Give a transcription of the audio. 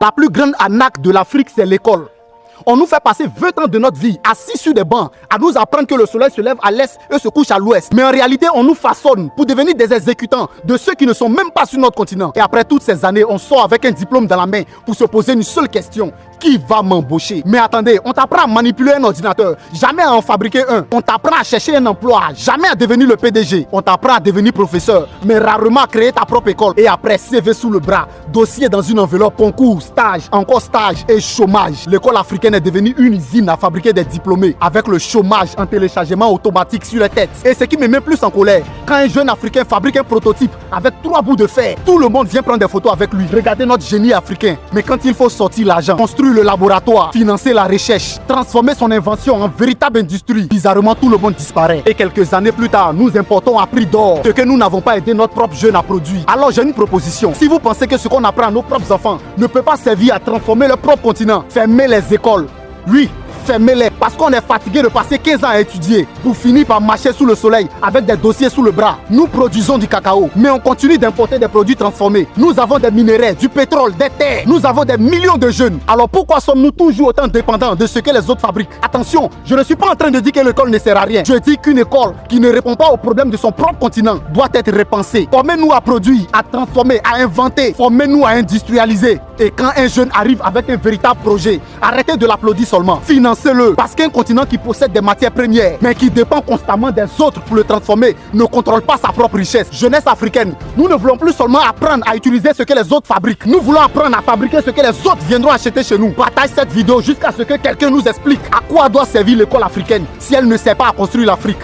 La plus grande arnaque de l'Afrique, c'est l'école. On nous fait passer 20 ans de notre vie assis sur des bancs à nous apprendre que le soleil se lève à l'est et se couche à l'ouest. Mais en réalité, on nous façonne pour devenir des exécutants de ceux qui ne sont même pas sur notre continent. Et après toutes ces années, on sort avec un diplôme dans la main pour se poser une seule question. Qui va m'embaucher? Mais attendez, on t'apprend à manipuler un ordinateur, jamais à en fabriquer un. On t'apprend à chercher un emploi, jamais à devenir le PDG. On t'apprend à devenir professeur, mais rarement à créer ta propre école. Et après, CV sous le bras, dossier dans une enveloppe, concours, stage, encore stage et chômage. L'école africaine est devenue une usine à fabriquer des diplômés avec le chômage en téléchargement automatique sur les têtes. Et ce qui me met plus en colère, quand un jeune africain fabrique un prototype avec 3 bouts de fer, tout le monde vient prendre des photos avec lui. Regardez notre génie africain. Mais quand il faut sortir l'argent, construire le laboratoire, financer la recherche, transformer son invention en véritable industrie, bizarrement tout le monde disparaît. Et quelques années plus tard, nous importons à prix d'or ce que nous n'avons pas aidé notre propre jeune à produire. Alors j'ai une proposition. Si vous pensez que ce qu'on apprend à nos propres enfants ne peut pas servir à transformer leur propre continent, fermez les écoles. Oui, fermez-les parce qu'on est fatigué de passer 15 ans à étudier pour finir par marcher sous le soleil avec des dossiers sous le bras. Nous produisons du cacao, mais on continue d'importer des produits transformés. Nous avons des minéraux, du pétrole, des terres. Nous avons des millions de jeunes. Alors pourquoi sommes-nous toujours autant dépendants de ce que les autres fabriquent? Attention, je ne suis pas en train de dire que l'école ne sert à rien. Je dis qu'une école qui ne répond pas aux problèmes de son propre continent doit être repensée. Formez-nous à produire, à transformer, à inventer. Formez-nous à industrialiser. Et quand un jeune arrive avec un véritable projet, arrêtez de l'applaudir seulement. Financez-le. Parce qu'un continent qui possède des matières premières, mais qui dépend constamment des autres pour le transformer, ne contrôle pas sa propre richesse. Jeunesse africaine, nous ne voulons plus seulement apprendre à utiliser ce que les autres fabriquent. Nous voulons apprendre à fabriquer ce que les autres viendront acheter chez nous. Partage cette vidéo jusqu'à ce que quelqu'un nous explique à quoi doit servir l'école africaine si elle ne sert pas à construire l'Afrique.